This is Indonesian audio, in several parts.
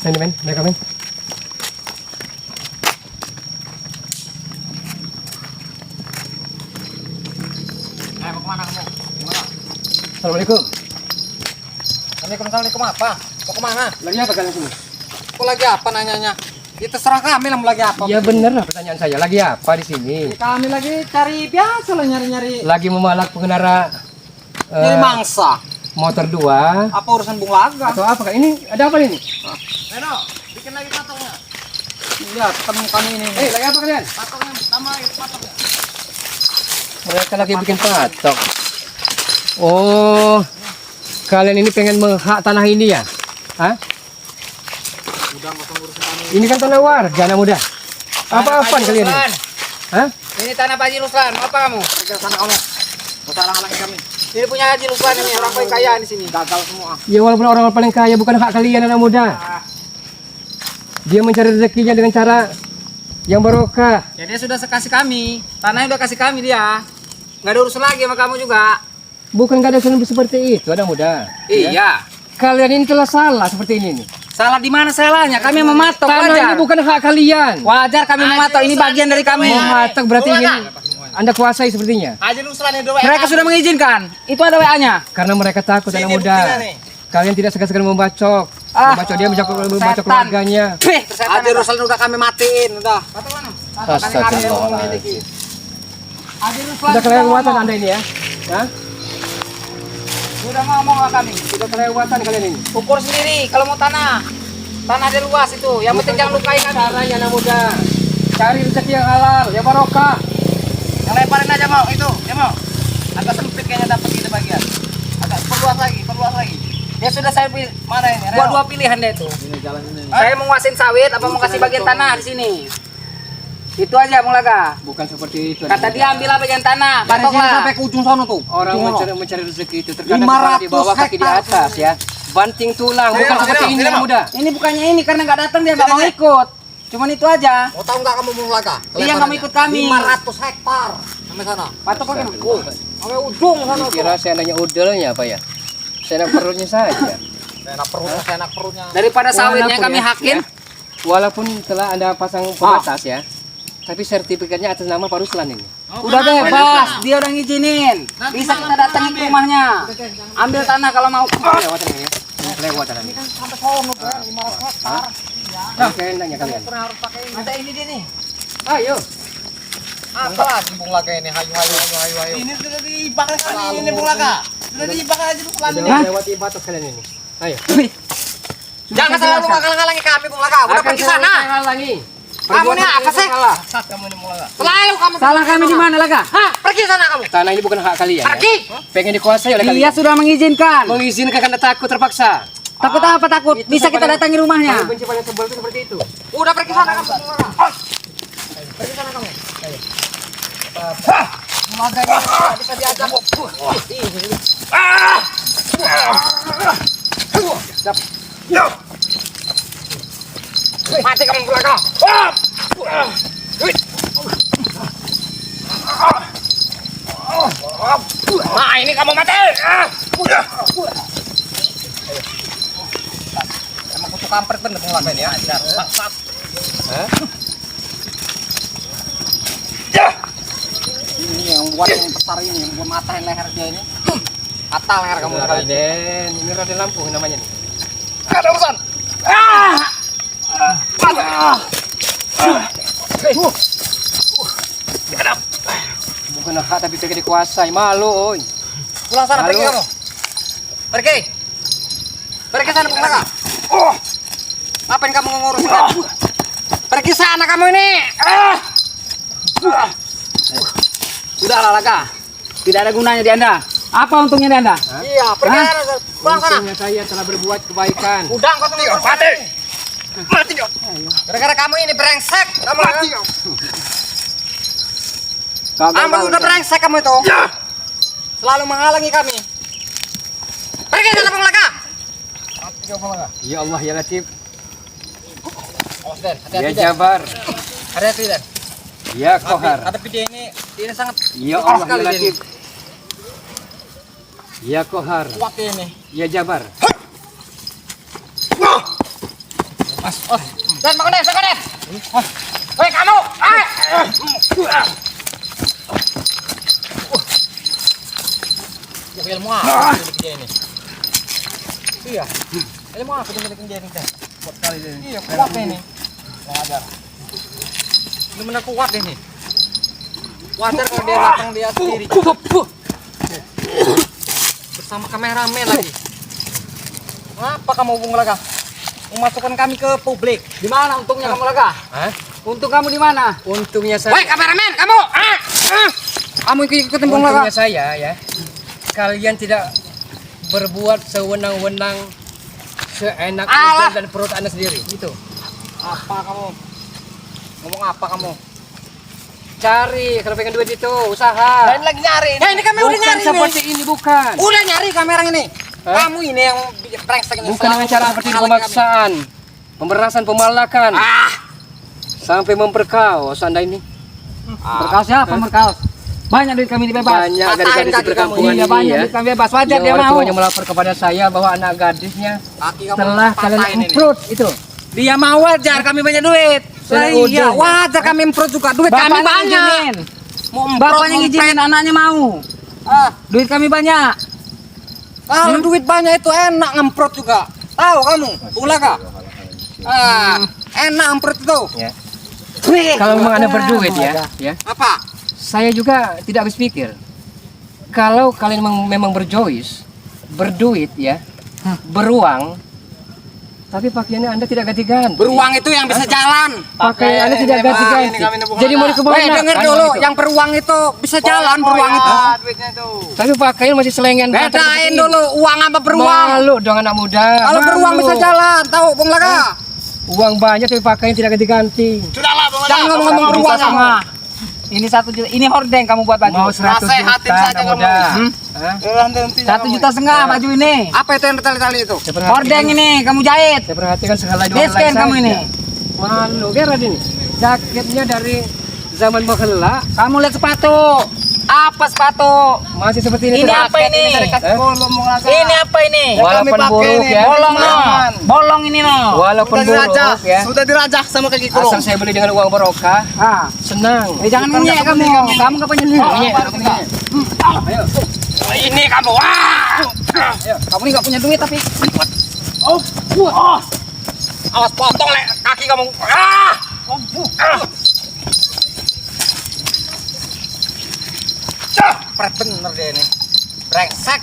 Ini men, mereka men. Mau kemana kamu? Gimana? Assalamualaikum. Assalamualaikum apa? Mau kemana? Lagi apa kalian sini? Kok lagi apa nanyanya? Ya terserah kami lah mau lagi apa. Ya bener lah pertanyaan saya. Lagi apa di sini? Kami lagi cari biasa lah nyari-nyari. Lagi memalak pengendara Nyari mangsa. motor 2 Apa urusan Bung Laga? atau apa kan? Ini ada apa ini? Eno, bikin lagi patongnya. Iya, ketemu kami ini. Lagi apa kalian? Patongnya tambah itu patongnya. Mereka lagi bikin patok. Oh, kalian ini pengen menghak tanah ini ya? Hah? Udah nggak urusan kami. Ini kan tanah warga anak muda. Apa-apaan kalian ini? Hah? Ini tanah Pak Haji Ruslan. Mau apa kamu? Pergi sana kamu. Mau halangi kami. Ini punya Haji Ruslan ini orang paling kaya di sini. Gagal semua. Ya walaupun orang paling kaya bukan hak kalian anak muda. Dia mencari rezekinya dengan cara yang barokah. Ya dia sudah kasih kami. Tanahnya udah kasih kami dia. Nggak ada urusan lagi sama kamu juga. Bukan gak ada urusan seperti itu anak muda. Iya. Ya? Kalian ini telah salah seperti ini nih. Salah di mana salahnya? Kami mematok Tanah wajar. ini bukan hak kalian. Wajar kami mematok. Ini bagian dari kami. Mematok berarti ini Anda kuasai sepertinya. Haji Ruslan itu mereka sudah mengizinkan. Itu ada WA-nya. Karena mereka takut anak muda. Kalian tidak segan-segan membacok. Ah, Membacok dia, membacok setan. keluarganya. Haji Ruslan udah kami matiin udah. Astagfirullahaladzim. Haji Ruslan Sudah kelewatan Anda ini ya? Hah? Sudah ngomong sama kami. Sudah kelewatan kalian ini. Ukur sendiri kalau mau tanah. Tanah dia luas itu. Yang penting jangan lukai kami. Caranya anak muda. Cari rezeki yang halal, yang barokah. Yang lebarin aja mau itu, ya mau. Agak sempit kayaknya dapat gitu bagian. Agak perluas lagi. Ya sudah saya pilih mana ini? Dua pilihan deh itu. Ini jalan ini. Saya mau nguasain sawit apa mau kasih bagian tanah di sini? Itu aja Bung Laga. Bukan seperti itu. Kata dia ambil bagian tanah, Dari sini patoklah. sampai ke ujung sana tuh. Orang Ujung sana. mencari rezeki itu terkadang 500 kepala di bawah kaki di hektar. atas ya. Banting tulang, bukan seperti ini anak muda. Ini bukannya ini karena nggak datang dia nggak mau ikut. Cuman itu aja. Mau tahu nggak kamu Bung Laga? Dia nggak mau ikut kami. 500 hektar sampai sana. Patok lagi. Sampai ujung sana. Kira saya nanya udelnya apa ya? Saya nanya perutnya saja. Enak perutnya. Daripada sawitnya Walaupun kami ya, hakin. ya, walaupun telah Anda pasang pembatas ya. Tapi sertifikatnya atas nama Pak Ruslan ini. Udah bebas, dia udah ngizinin. Bisa kita datangi ke rumahnya. Ambil tanah kalau mau. Kelewatan ini ya. Kelewatan ini. Sampai sono tuh 500 hektar. Kayak enaknya kalian. Harus pakai ini. Ada ini dia nih. Ayo. Apa lagi Bung Laga ini? Hayu. Ini sudah dibakar kali ini Bung Laga. Sudah dibakar aja Ruslan ini. Jangan lewati batas kalian ini. Ayo. Jangan selalu menghalang-halangi kami Bung Laga. Udah pergi sana. Halangi. Kamu ini apa sih? Kamu ini mulai. Selalu kamu. Salah kami di mana Laga? Hah, pergi sana kamu. Tanah ini bukan hak kalian. Pergi. Ya? Pengen dikuasai oleh Dia kalian. sudah mengizinkan. Mengizinkan karena takut terpaksa. Takut apa takut? Itu Bisa kita paling- datangi rumahnya. Paling benci paling sebel itu seperti itu. Udah pergi sana kamu. Bung Laga. Pergi sana kamu. Bung Laga ini nggak bisa diajak. Mati kamu Bung Laga. Nah ini kamu mati. Emang kutu kampret bener Bung Laga ini ya. Ini yang buat yang besar ini, yang buat matahin leher dia ini. Fatal leher kamu kali ini. Raden, ini Raden Lampung namanya nih. Ada urusan. Bukan hak tapi pengen dikuasai. Malu, oi. Pulang sana, pergi Halo. kamu. Pergi. Pergi sana Bung Laga. Ngapain kamu ngurusin aku? Pergi sana kamu ini. Sudah lah Laga. Tidak ada gunanya di Anda. Apa untungnya di Anda? Iya, pergi Hah? sana. Pulang sana. Untungnya saya telah berbuat kebaikan. Udah kau tunggu. Mati. Mati dong. Gara-gara kamu ini brengsek. Kamu mati. Kamu udah brengsek kamu itu. Selalu menghalangi kami. Pergi sana Bung Laga. Ya Allah ya Latif. Awas Den, Ya hati-hati Den. Jabar. Hati-hati Den. Ya Kohar. Tapi dia ini sangat Ya kuat Allah sekali ya dia ini. Latif. Ya Kohar. Kuat dia ini. Ya Jabar. Dan makan deh. Woi kamu, Ya ilmu apa ini? Iya. Ilmu apa dia ini teh? Kuat kali ini. iya kuat ini. Kurang ajar. Benar kuat ini. Wajar kalau dia datang dia sendiri. Bersama kameramen lagi. Apa kamu Bung Laga? Memasukkan kami ke publik. Di mana untungnya kamu Laga? Hah? Untung kamu di mana? Untungnya saya. Woi kameramen, kamu. Kamu ikut Bung Laga. Untungnya saya ya. Kalian tidak berbuat sewenang-wenang, seenak Alah. dan perut Anda sendiri. Gitu. Apa kamu? Ngomong apa kamu? Cari kalau pengen duit itu, usaha. Lain lagi nyari ini. Ya ini kami udah Bukan nyari seperti nih. ini, bukan. Udah nyari kamera ini. Hah? Kamu ini yang brengsek ini. Bukan dengan cara seperti ini, pemaksaan, pemerasan, pemalakan, sampai memperkaos Anda ini. Berkaos siapa berkaus? Banyak duit kami dibebas. Banyak Patahin gadis-gadis kaki perkampungan Iya, ini banyak ya. duit kami bebas. Wajar Yang dia orang mau. tuanya melapor kepada saya bahwa anak gadisnya Kaki kamu telah kalian patahin ini. emprut itu. Dia mau wajar kami banyak duit. Iya, wajar kami improt juga. Duit kami Bapaknya banyak. ngizinin. Mau emprot, Bapaknya ngizinin, anaknya mau. Duit kami banyak. Kalau duit banyak itu enak ngemprot juga. Tahu kamu, Bung Laga? Enak ngemprot itu. Ya. Kalau memang Anda berduit ya. Apa? Saya juga tidak habis pikir. Kalau kalian memang berjois, berduit ya, beruang, tapi pakaiannya Anda tidak ganti-ganti. Beruang itu yang bisa jalan. Pakaian Anda tidak ganti-ganti. Jadi mau dikemana? Weh, denger Kan dulu, gitu. yang beruang itu bisa jalan beruang itu. Duitnya itu. Tapi pakaian masih selengen. banget seperti Bedain ini. dulu uang apa beruang. Malu dong anak muda. Kalau Malu. beruang bisa jalan, tahu Bung Laga? Uang banyak tapi pakaian tidak ganti-ganti. Sudahlah, Bang. Jangan ngomong-ngomong beruang kamu. Ini 1 juta. Ini hordeng kamu buat Mau baju. 100 juta Nasehatin saja anak kamu. muda. Hmm? Hah? 1,5 juta baju ini. Apa itu yang tali-tali itu? Saya perhatikan- Hordeng ini kamu jahit. Saya perhatikan segala jualan Miskin kamu ini. Malu, Gerard ini. Jaketnya dari zaman bahela Kamu lihat sepatu. Apa sepatu? masih seperti ini. Ini terus. apa ini? Eh? Ini apa ini? Walaupun buruk ya. Bolong no. Bolong ini no. Walaupun buruk ya. Sudah dirajah sama kaki Asal saya beli dengan uang barokah, Ah. senang. Jangan ngenyek kamu. Kamu enggak punya duit. Ayo. Ini kamu. Wah! Kamu ini enggak punya duit tapi. Awas potong le kaki kamu. Ah! Pret bener dia ini. Brengsek.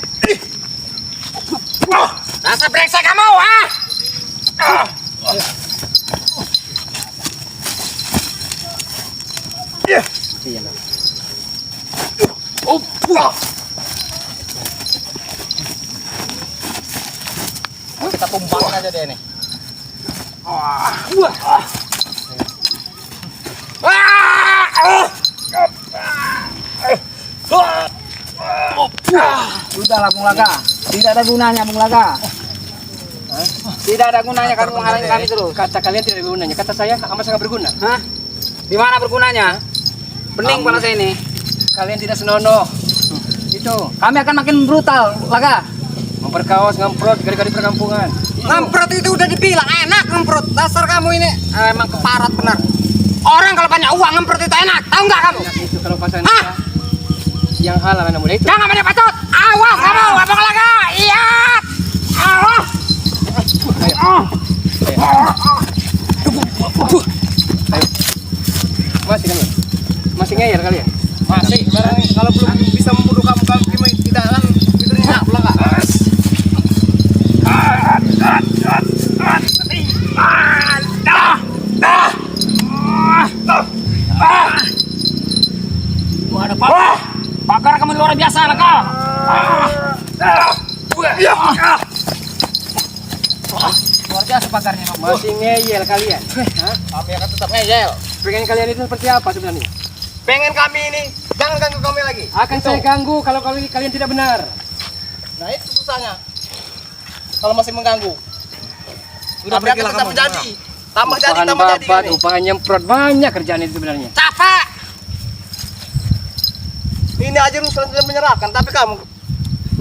Dasar brengsek kamu, ah! Iya, Bang. Kita tumbangin aja deh ini. Sudahlah Bung Laga. Tidak ada gunanya Bung Laga. Tidak ada gunanya kamu menghalangi kami terus. Kata kalian tidak ada gunanya, kata saya amat sangat berguna. Hah? Di mana bergunanya? Bening kepala saya ini. Kalian tidak senonoh. Itu Kami akan makin brutal, Laga. memperkaos ngemprot gadis-gadis perkampungan. Ngemprot itu udah dibilang enak ngemprot. Dasar kamu ini emang keparat benar. Orang kalau banyak uang ngemprot itu enak. Tahu nggak kamu? Itu kalau pasangan Hah? yang halal anak muda itu. Jangan banyak bacot. Awas kamu, Abang Laga. Iya. Awas. Masih kan? Masih ngeyel kalian? Masih, kalau belum bisa membunuh kamu tidak akan itu enak pula Kak. Bakar kamu luar biasa, Laga. Luar biasa pagarnya. Masih ngeyel kalian? Hah? Kami akan tetap ngeyel. Pengen kalian itu seperti apa sebenarnya? Pengen kami ini, jangan ganggu kami lagi. Akan saya ganggu kalau kalian tidak benar. Nah itu susahnya. Kalau masih mengganggu. Udah berarti tetap menjadi. Tambah jadi, Upahan tambah jadi. babat, kami. upahan nyemprot, banyak kerjaan itu sebenarnya. Capek. Ini aja lu sudah menyerahkan, tapi kamu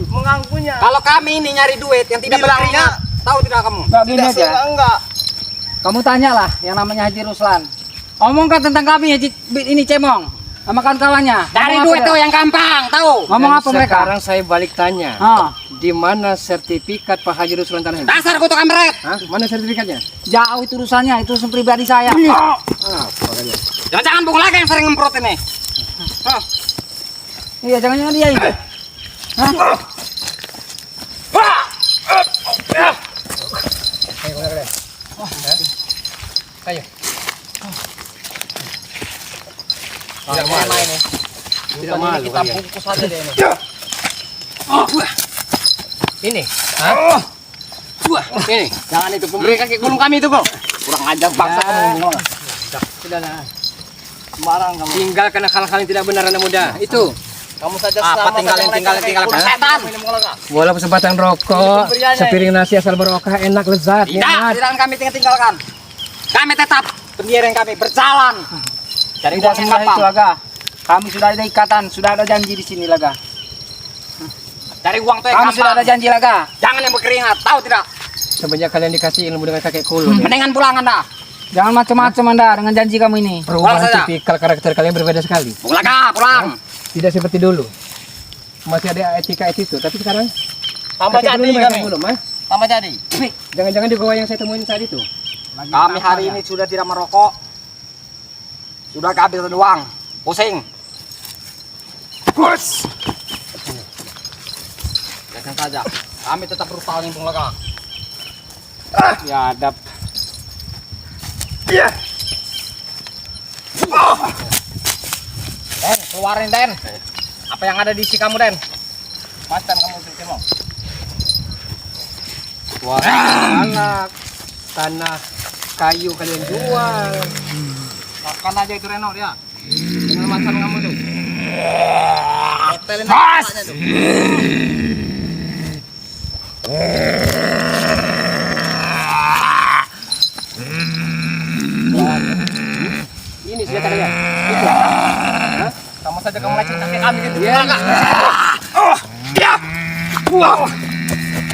mengganggunya. Kalau kami ini nyari duit yang tidak Bilangnya- berkeringat, tahu tidak kamu? Enggak gini Tidak aja. enggak. Kamu tanyalah yang namanya Haji Ruslan. Omongkan tentang kami Haji ini Cemong sama kawan-kawannya. Dari Ngomong duit apa tuh dah? yang gampang, tahu? Ngomong Dan apa mereka? Sekarang saya balik tanya. Di mana sertifikat Pak Haji Ruslan tanah ini? Dasar kutu kampret. Hah? Mana sertifikatnya? Jauh itu urusannya, itu urusan pribadi saya. Apa kalian? Jangan pukul lagi yang sering ngemprot ini. Iya, jangan-jangan dia ini. Hah? Ayo. Tidak main ini. Tidak malu Kita kalian. bungkus aja deh ini. Ini. Hah? Ini. Jangan itu pemberi kaki gunung kami itu, Bro. Kurang ajar bangsa kamu. Sudahlah. Sembarang kamu. Tinggalkan hal-hal yang tidak benar anak muda. Itu. Kamu saja Apa selama tinggalin. setan. Bola kesempatan rokok, sepiring nasi asal berokah enak lezat. Tidak, nikmat. tidak kami tinggalkan. Kami tetap pendirian kami berjalan. Cari Tidak uang yang semudah itu, gampang. Laga. Kami sudah ada ikatan, sudah ada janji di sini, Laga. Cari uang tuh yang Kami gampang. sudah ada janji, Laga. Jangan yang berkeringat, tahu tidak? Semenjak kalian dikasih ilmu dengan kakek kulu, ya. Mendingan pulang Anda. Jangan macam-macam Anda dengan janji kamu ini. Perubahan Pulang saja. tipikal karakter kalian berbeda sekali. Pulang kah, pulang. Tidak seperti dulu. Masih ada etika itu, tapi sekarang Tambah kakek jadi kulu kami. belum, ah? Tambah jadi. Jangan-jangan di goa yang saya temuin saat itu. Kami hari ini sudah tidak merokok. Sudah kehabisan uang. Pusing. Bos. Jangan saja. Kami tetap brutal nih, Bung Laka. Ya, adab. Den, keluarin Den. Apa yang ada di isi kamu Den? Macan kamu Cemong. Wah, anak tanah kayu kalian jual. Makan aja itu Reno dia. Dengan macan kamu tuh. Hotelin aja tuh. Ini senjata kalian. Itu. Sama saja kamu lecet kaki kami gitu. Ya. Enggak.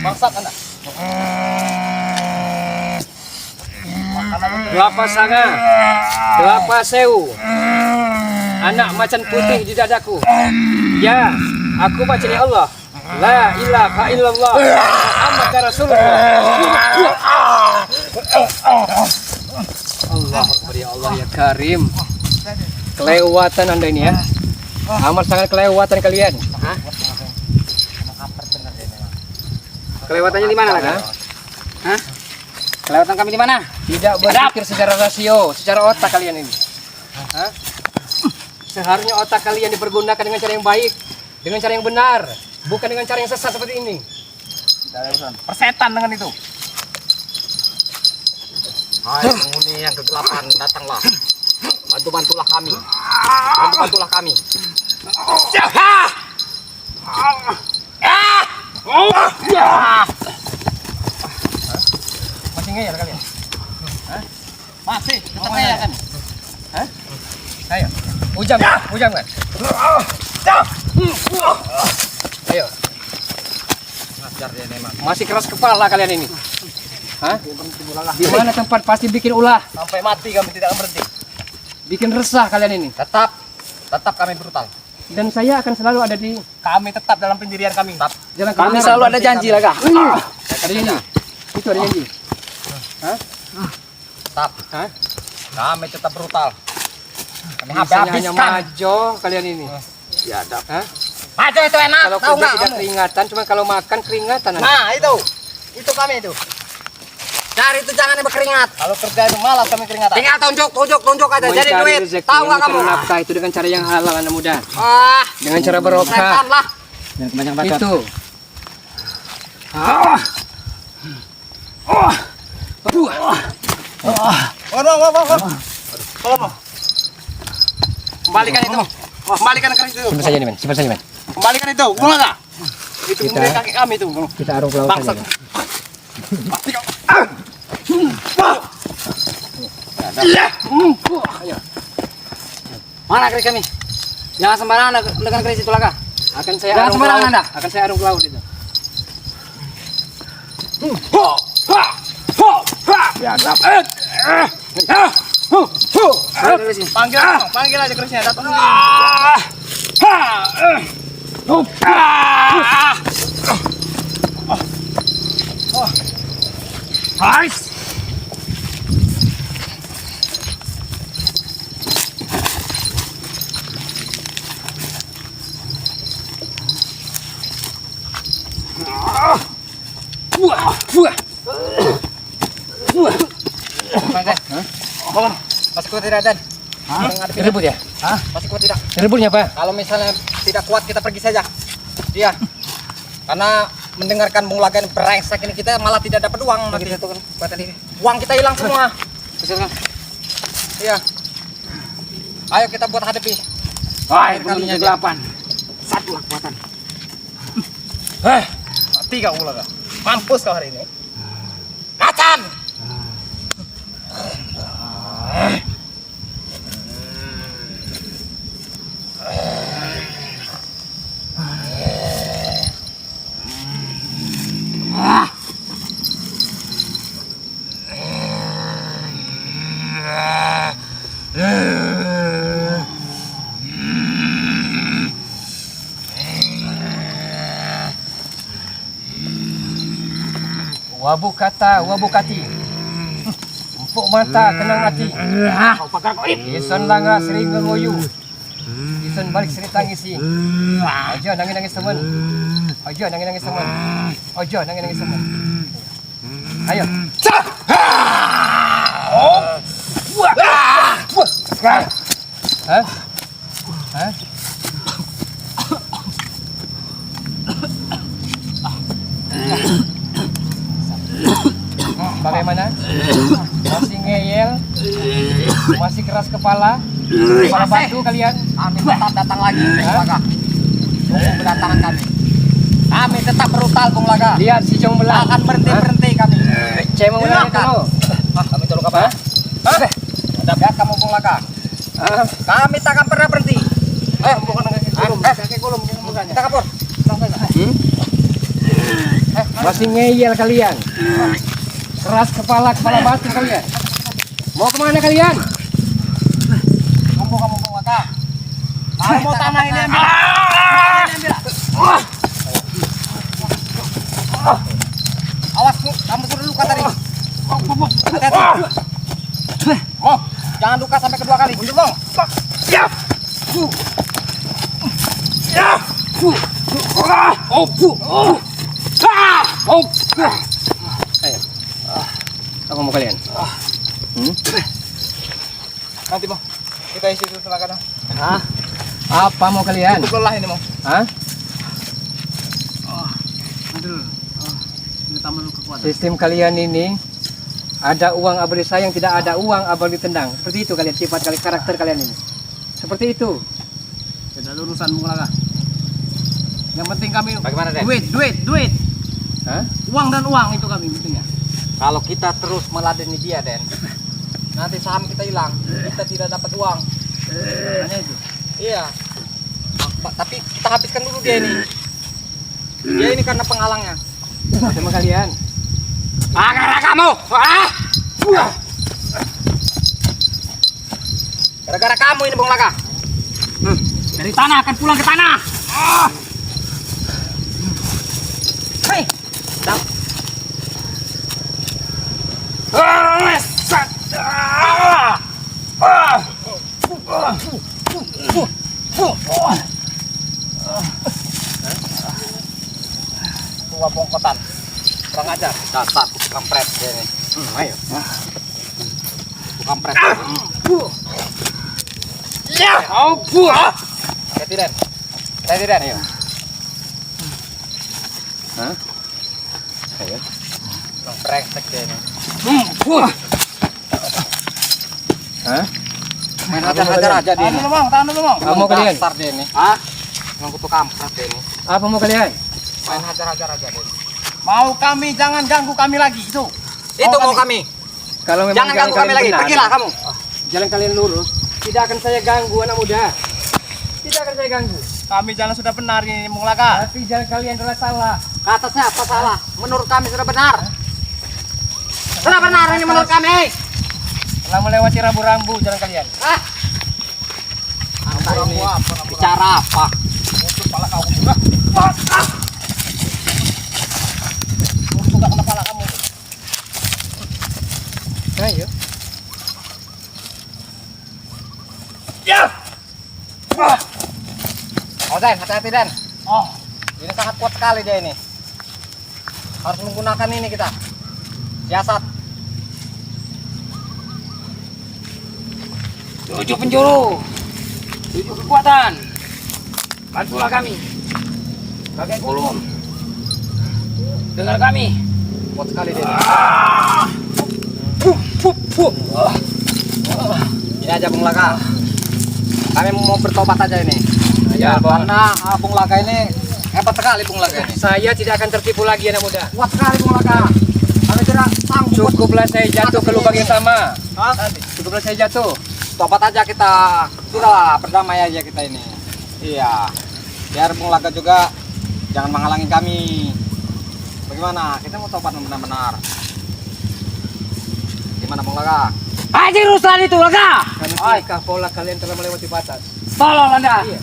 Bangsat Anda. Makan aja tuh. Berapa sanga? Berapa sewu? Anak macan putih di dadaku. Ya, aku baca ni Allah. La ilaha illallah. Muhammad Rasulullah. Allah Akbar, ya Allah ya Karim. Kelewatan Anda ini ya. Amat sangat kelewatan kalian. Hah? Kelewatannya di mana, Laga? Hah? Kelewatan kami di mana? Tidak berpikir secara rasio, secara otak kalian ini. Hah? Seharusnya otak kalian dipergunakan dengan cara yang baik, dengan cara yang benar, bukan dengan cara yang sesat seperti ini. Persetan dengan itu. Hai penghuni yang kegelapan, datanglah. Bantu-bantulah kami. Bantu-bantulah kami. Masih ngeyel kalian? Masih, tetap aja kami. Ayo, ujam kan? Ayo, Ngajar dia memang. masih keras kepala kalian ini. Hah? Di mana tempat pasti bikin ulah, Sampai mati kami tidak akan berhenti. bikin resah kalian ini. Tetap kami brutal. Dan saya akan selalu ada di Kami tetap dalam pendirian kami. Tetap. jalan Kami kebenaran. selalu ada janji, Laga. Ada janji. Itu ada janji. Tetap. Hah? Kami tetap brutal. Kami Bisanya hanya habiskan. majo kalian ini. Ya, ada. Hah? Aja itu enak. Kalau Tahu kerja nggak tidak kamu? keringatan, cuma kalau makan keringatan. Anda. Nah itu kami itu. Cari itu jangan yang berkeringat. Kalau kerja itu malas kami keringatan. Tinggal tunjuk aja. Jadi Mencari duit. rezeki, Tahu nggak kamu? mencari nafkah itu dengan cara yang halal anak muda. Ah, Dengan cara berokah. setan lah. Jangan kebanyakan bacot. Itu. Waduh. Kembalikan itu. Kembalikan keris itu. Simpan saja nih, men. Simpan saja, men. Kembalikan itu. Gua enggak. Itu Kita- kemudian kaki kami itu. Kita arung ke laut saja. Bangsat. Men. Pasti kau. Mana keris kami? Jangan sembarangan dengan keris itu, Laga. Akan saya Jangan arung ke sembarangan laut. Anda. Akan saya arung ke laut itu. Panggil aja kerisnya datang. Masih kuat tidak, Dan? Rebut ya? Masih kuat tidak? Rebutnya apa? Kalau misalnya tidak kuat kita pergi saja. Iya. Karena mendengarkan Bung Laga brengsek ini kita malah tidak dapat uang nanti. Uang kita hilang semua. Iya. Ayo kita buat hadapi. Wah, kalinya bunyi 8. Satu lah kekuatan. Mati kau Bung Laga. Mampus kau hari ini. Macan. Wabu kata, wabu kati. Empuk mata, kenang hati. Kau pakar kau ini. Ison langa sering ngegoyu. Ison balik sering tangisi. Ojo nangis-nangis teman. Ojo nangis-nangis teman. Ojo nangis-nangis teman. Ayo. Hah? Hah? Bagaimana? Masih ngeyel? Masih keras kepala? Kepala batu kalian? Kami tetap datang lagi, Bung Laga. Tunggu kedatangan kami. Kami tetap brutal, Bung Laga. Lihat si Jong belang. Akan berhenti kami. Cemong belang kamu. Kami tolong apa? Lihat kamu, Bung Laga. Kami tak akan pernah berhenti. Bukan kaki gulung mukanya. Kita kapur. Masih ngeyel kalian? Keras kepala, kepala batu kalian? Mau kemana kalian? Tunggu kamu, Bung Laga. Kalau mau tanah ini ambil. Awas, kamu sudah luka tadi. Hati-hati. Oh, jangan luka sampai kedua kali. Mundur, Bang. Ayo. Apa mau kalian? Nanti Bang. Kita isi dulu tenaga dah. Hah? Apa mau kalian? Cukup lelah ini Bang. Hah? Nanti dulu. Ini tambah lu kekuatan. Sistem kalian ini ada uang abadi sayang, tidak ada uang abadi tendang. Seperti itu kalian, sifat kalian, karakter kalian ini. Seperti itu. Tidak ada urusan Bung Laga. Yang penting kami Bagaimana, Den? duit. Hah? Uang dan uang itu kami pentingnya. Kalau kita terus meladeni dia, Den, nanti saham kita hilang. Kita tidak dapat uang. Hanya itu. Iya. Tapi kita habiskan dulu dia ini. Dia ini karena penghalangnya. Sama kalian. Gara-gara kamu. Gara-gara kamu ini, Bung Laga. Dari tanah akan pulang ke tanah. Hei. Dap. Tua bongkotan. Kurang ajar. Dasar kampret dia ini. Ayo. Kampret. Ya, Hati-hati, Den. Hati-hati, Den. Ayo. Hah? Ayo. Brengsek dia ini. Hah? Main hajar-hajar aja dia ini. Tahan dulu Bang. Apa mau kalian? Dasar dia ini. Hah? Yang kutu kampret dia ini. Apa mau kalian? Main hajar-hajar aja dia ini. Mau kami, jangan ganggu kami lagi itu. Itu mau kami. Kalau memang Jangan jalan ganggu kami kalian lagi. benar, Pergilah kamu. jalan kalian lurus, tidak akan saya ganggu anak muda. Tidak akan saya ganggu. Kami jalan sudah benar ini Bung Laga. Tapi jalan kalian adalah salah. Kata siapa salah? Menurut kami sudah benar. Sudah benar ini menurut kami. Telah melewati rambu-rambu jalan kalian. Anta ini bicara apa? Untuk kepala kau juga. Untuk kepala kamu. Ayo. Ya. Oh Den, hati-hati Den. Oh, Ini sangat kuat sekali dia ini. Harus menggunakan ini kita. Siasat. 7 penjuru, 7 kekuatan. Bantulah kami. Kakek Kulum. Dengar kami. Kuat sekali dia. Ini. Ini aja Bung Laka. Kami mau bertobat aja ini. Ya, Karena Bung Laka ini hebat sekali Bung Laka ini. Saya tidak akan tertipu lagi anak muda. Kuat sekali Bung Laka. Kami tidak sanggup. Cukuplah saya jatuh ke lubang yang sama. Hah? Cukuplah saya jatuh. Tobat aja kita. Sudahlah, berdamai aja kita ini. Iya. Biar Bung Laka juga jangan menghalangi kami. Bagaimana? Kita mau tobat benar-benar. Gimana Bung Laka? Hajar urusan itu, Laga. Apakah pola kalian telah melewati batas? Tolong Anda. Iya.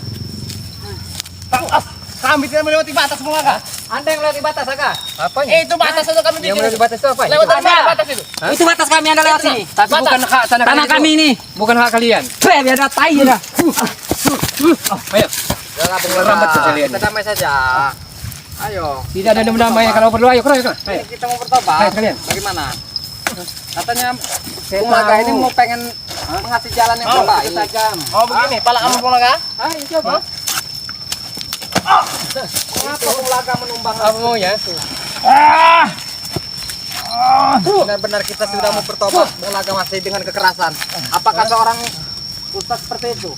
kami tidak melewati batas semua kah? Anda yang lewati batas, Aka? Apanya? Itu batas itu kami Yang bikin. melewati batas itu apa? Lewat dari mana Anda. batas itu? Itu batas kami Anda lewat sini. Tapi Batas. bukan hak tanah, Tanah kami itu. ini. Bukan hak kalian. Peh, biar ada tai dah. Ayo. Jangan Bung Lambat Laka. sekalian. Kita damai saja. Ayo. Tidak ada damai kalau perlu. Ayo, ayo. Ini kita mau bertobat. Ayo, kalian. Bagaimana? Katanya Saya Bung Laka tahu. ini mau pengen mengasih jalan yang Oh, terbaik. Tajam. Oh begini, pala kamu pulang kah? Ayo coba. Kenapa Bung Laka menumbang? Apa maunya? Benar-benar kita sudah mau bertobat, Bung Laka masih dengan kekerasan. Apakah seorang ustaz seperti itu?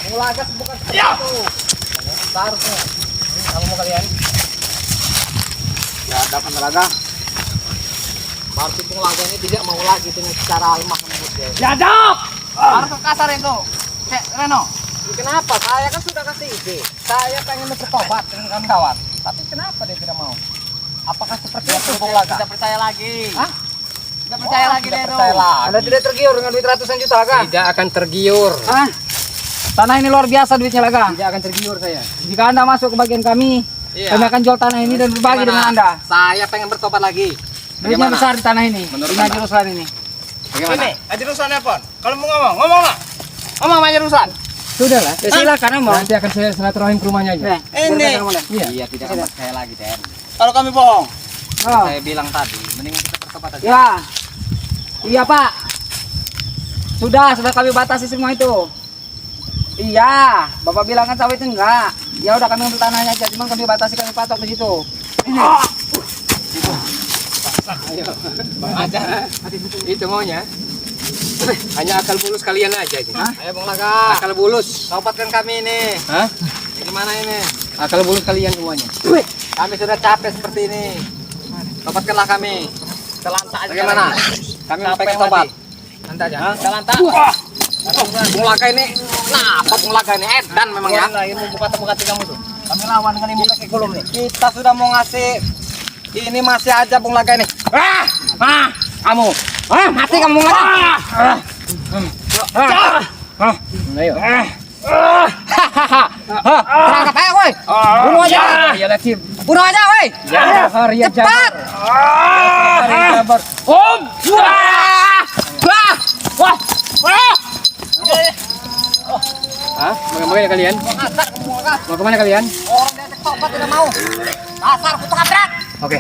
Bung Laka bukan seperti itu. Seharusnya. Apa mau kalian? Ya, dapat Laka. Harus Bung Laka ini tidak mau lagi dengan cara lemah lembut dia. Jadok. Harus ke kasar itu. Cek Reno. Kenapa? Saya kan sudah kasih ide. Saya pengen bertobat dengan kawan. Tapi kenapa dia tidak mau? Apakah seperti itu Bung Laka? Tidak percaya lagi. Hah? Tidak percaya lagi Tidak deh itu. percaya lagi. Anda tidak tergiur dengan duit ratusan juta kan? Tidak akan tergiur. Hah? Tanah ini luar biasa duitnya, Laga. Tidak akan tergiur saya. Jika Anda masuk ke bagian kami, Iya. kami akan jual tanah ini dan berbagi Gimana? dengan Anda. Saya pengen bertobat lagi. Duitnya besar di tanah ini. Menurut Ini Anda? aja urusan ini. Bagaimana? Ini, aja urusan apa? Kalau mau ngomong, ngomong lah. Ngomong aja urusan. Sudahlah. Ya, silakan Anda mau. Nanti akan saya silaturahim ke rumahnya aja. Nih, Ini. biar mulai. Iya. Iya, tidak akan percaya lagi, Den. Kalau kami bohong. Oh. Saya bilang tadi, mending kita bertobat aja. Ya. Iya, Pak. Sudah kami batasi semua itu. Iya, Bapak bilang kan sawit enggak. Ya udah kami ambil tanahnya aja, cuma kami batasi kami patok di situ. Ayo. Aja. Itu maunya. Hanya akal bulus kalian aja. Ayo Bung Laka, Akal bulus. tobatkan kami ini. Hah? Gimana ini? Akal bulus kalian semuanya. Kami sudah capek seperti ini. Tobatkanlah kami. Kelantak aja. Bagaimana? Kami Capek pengen mati. tobat. Nanti aja. Kelantak. Bung Laka ini, nah apa Bung Laka ini? Edan memang ya. Lah, ilmu buka kamu tuh. Kami lawan dengan ilmu kaki kulum nih. Kita sudah mau ngasih, ini masih aja Bung Laka ini. Kamu. Mati kamu ngomong. Ayo. Terangkat aja, woi. Bunuh aja. Ya lagi. Bunuh aja, woi. Ya hari ya Cepat. Hari sabar. Om. Wah. Wah. Wah. Wah. Hah? Mau kemana kalian? Asar Bung Laka, Mau kemana kalian? orang diajak tobat tidak mau. Asar, kutuk abrak. Oke.